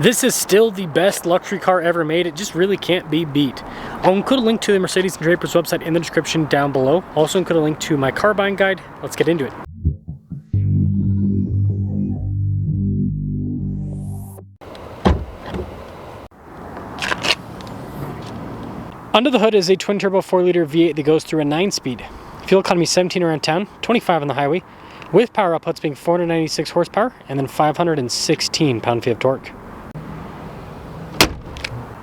This is still the best luxury car ever made. It just really can't be beat. I'll include a link to the Mercedes and Draper's website in the description down below. Also include a link to my car buying guide. Let's get into it. Under the hood is a twin-turbo 4-liter V8 that goes through a 9-speed. Fuel economy 17 around town, 25 on the highway, with power outputs being 496 horsepower and then 516 pound-feet of torque.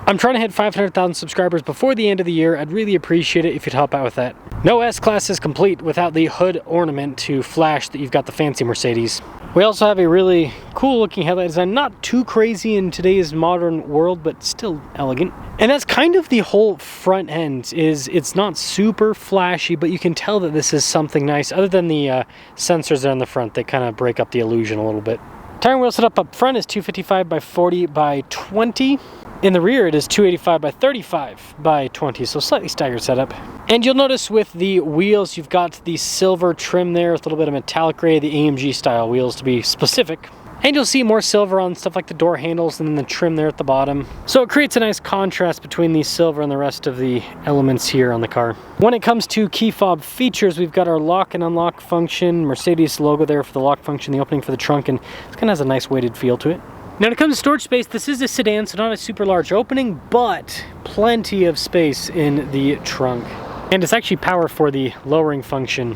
I'm trying to hit 500,000 subscribers before the end of the year. I'd really appreciate it if you'd help out with that. No S-Class is complete without the hood ornament to flash that you've got the fancy Mercedes. We also have a really cool looking headlight design, not too crazy in today's modern world, but still elegant. And that's kind of the whole front end. It's not super flashy, but you can tell that this is something nice, other than the sensors there in the front. They kind of break up the illusion a little bit. Tire and wheel setup up front is 255 by 40 by 20. In the rear, it is 285 by 35 by 20, so slightly staggered setup. And you'll notice with the wheels, you've got the silver trim there with a little bit of metallic gray, the AMG style wheels to be specific. And you'll see more silver on stuff like the door handles and then the trim there at the bottom. So it creates a nice contrast between the silver and the rest of the elements here on the car. When it comes to key fob features, we've got our lock and unlock function, Mercedes logo there for the lock function, the opening for the trunk, and it kind of has a nice weighted feel to it. Now when it comes to storage space, this is a sedan, so not a super large opening, but plenty of space in the trunk. And it's actually power for the lowering function.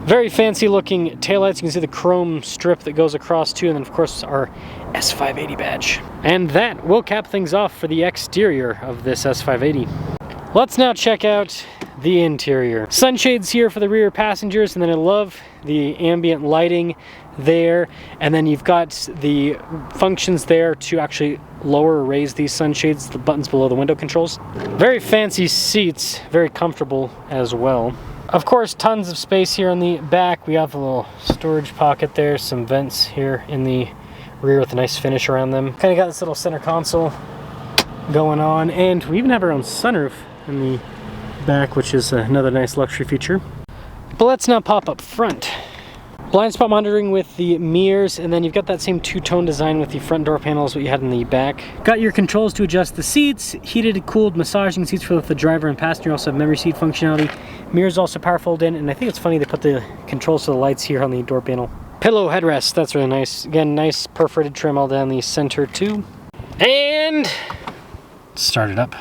Very fancy looking taillights. You can see the chrome strip that goes across too, and then of course our S580 badge. And that will cap things off for the exterior of this S580. Let's now check out the interior. Sunshades here for the rear passengers, and then I love the ambient lighting there, and then you've got the functions there to actually lower or raise these sunshades, the buttons below the window controls. Very fancy seats, very comfortable as well. Of course, tons of space here on the back. We have a little storage pocket there, some vents here in the rear with a nice finish around them. Kind of got this little center console going on, and we even have our own sunroof in the back, which is another nice luxury feature. But let's now pop up front. Blind spot monitoring with the mirrors, and then you've got that same two-tone design with the front door panels what you had in the back. Got your controls to adjust the seats, heated and cooled massaging seats for the driver and passenger. Also have memory seat functionality. Mirrors also power fold in, and I think it's funny they put the controls to the lights here on the door panel. Pillow headrest, that's really nice. Again, nice perforated trim all down the center too. And start it up.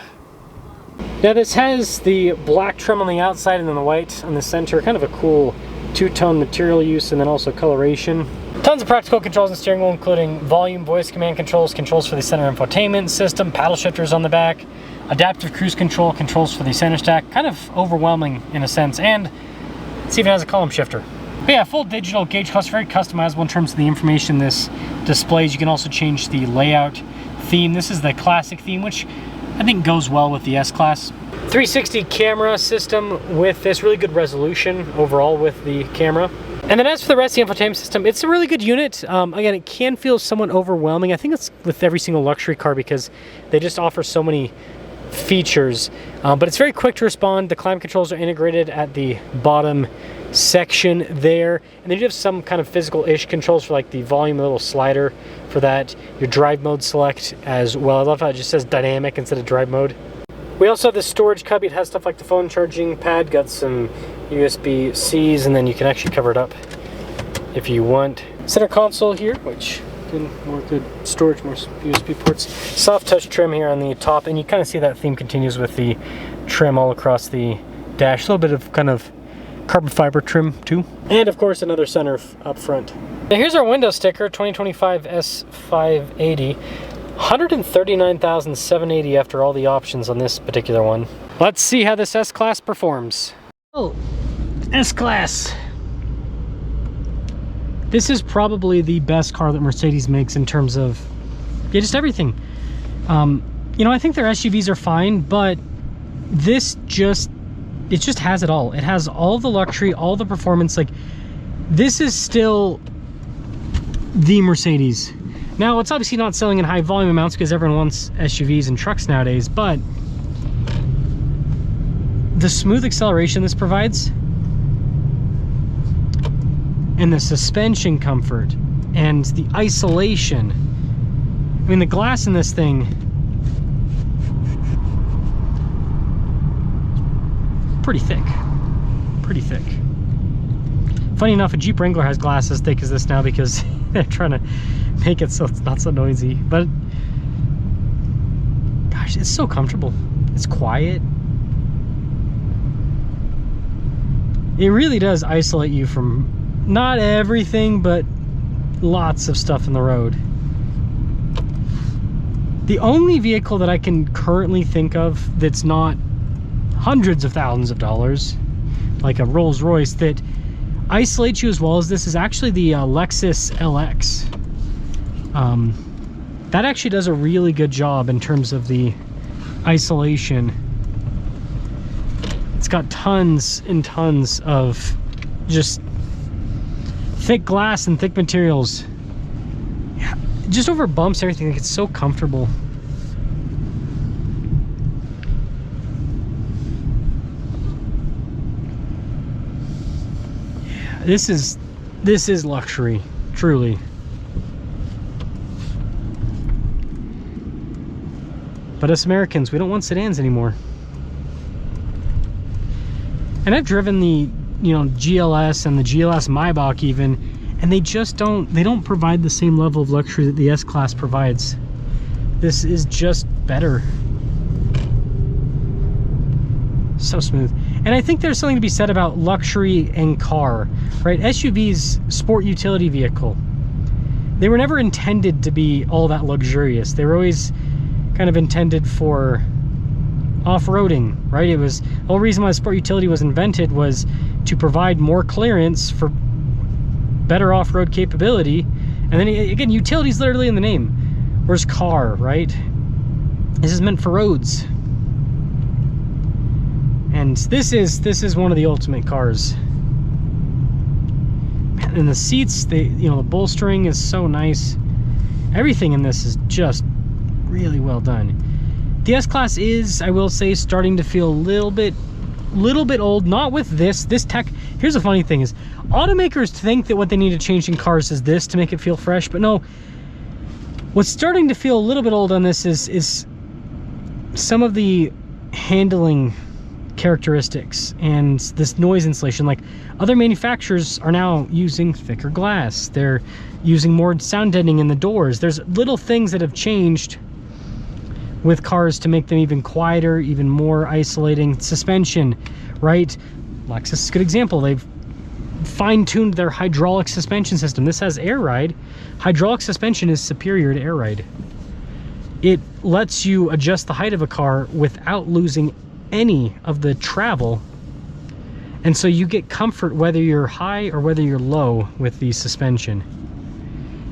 Now this has the black trim on the outside and then the white on the center. Kind of a cool two-tone material use and then also coloration. Tons of practical controls in the steering wheel, including volume, voice command controls, controls for the center infotainment system, paddle shifters on the back, adaptive cruise control, controls for the center stack. Kind of overwhelming in a sense, and it even has a column shifter. But yeah, full digital gauge cluster, very customizable in terms of the information this displays. You can also change the layout theme. This is the classic theme, which I think goes well with the S-Class. 360 camera system with this, really good resolution overall with the camera. And then as for the rest of the infotainment system, it's a really good unit. Again, it can feel somewhat overwhelming. I think it's with every single luxury car because they just offer so many features. But it's very quick to respond. The climate controls are integrated at the bottom section there. And they do have some kind of physical-ish controls for like the volume, a little slider for that. Your drive mode select as well. I love how it just says dynamic instead of drive mode. We also have this storage cubby. It has stuff like the phone charging pad, got some USB-Cs, and then you can actually cover it up if you want. Center console here, which can work good storage, more USB ports. Soft touch trim here on the top, and you kind of see that theme continues with the trim all across the dash. A little bit of kind of carbon fiber trim too. And of course another sunroof up front. Now here's our window sticker, 2025 S580. 139,780 after all the options on this particular one. Let's see how this S-Class performs. Oh, S-Class. This is probably the best car that Mercedes makes in terms of, yeah, just everything. You know, I think their SUVs are fine, but this just has it all. It has all the luxury, all the performance. Like, this is still the Mercedes. Now, it's obviously not selling in high volume amounts because everyone wants SUVs and trucks nowadays, but the smooth acceleration this provides and the suspension comfort and the isolation I mean, the glass in this thing, pretty thick. Pretty thick. Funny enough, a Jeep Wrangler has glass as thick as this now because they're trying to make it so it's not so noisy. But gosh, it's so comfortable. It's quiet. It really does isolate you from not everything, but lots of stuff in the road. The only vehicle that I can currently think of that's not hundreds of thousands of dollars, like a Rolls-Royce, that isolates you as well as this is actually the Lexus LX. That actually does a really good job in terms of the isolation. It's got tons and tons of just thick glass and thick materials. Yeah, just over bumps, everything. Like, it's so comfortable. Yeah, this is luxury, truly. But us Americans, we don't want sedans anymore. And I've driven the, you know, GLS and the GLS Maybach even, and they just don't provide the same level of luxury that the S-Class provides. This is just better. So smooth. And I think there's something to be said about luxury and car, right? SUVs, sport utility vehicle. They were never intended to be all that luxurious. They were always kind of intended for off-roading, right? It was the whole reason why sport utility was invented was to provide more clearance for better off-road capability. And then again, utility is literally in the name. Where's car, right? This is meant for roads. And this is one of the ultimate cars. And the seats, the bolstering is so nice. Everything in this is just really well done. The S-Class is, I will say, starting to feel a little bit old. Not with this tech. Here's the funny thing is, automakers think that what they need to change in cars is this to make it feel fresh, but no. What's starting to feel a little bit old on this is some of the handling characteristics and this noise insulation. Like, other manufacturers are now using thicker glass. They're using more sound deadening in the doors. There's little things that have changed with cars to make them even quieter, even more isolating. Suspension, right? Lexus is a good example. They've fine-tuned their hydraulic suspension system. This has air ride. Hydraulic suspension is superior to air ride. It lets you adjust the height of a car without losing any of the travel, and so you get comfort whether you're high or whether you're low with the suspension.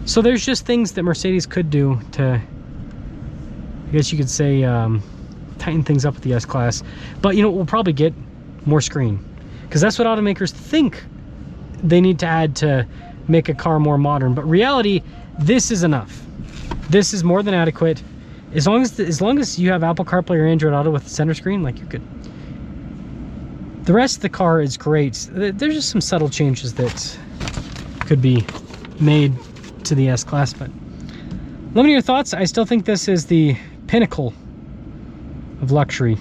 So there's just things that Mercedes could do to, I guess you could say, tighten things up with the S-Class. But you know, we'll probably get more screen, because that's what automakers think they need to add to make a car more modern. But reality, this is enough. This is more than adequate. As long as you have Apple CarPlay or Android Auto with the center screen, like, you're good. The rest of the car is great. There's just some subtle changes that could be made to the S-Class, but let me know your thoughts. I still think this is the pinnacle of luxury.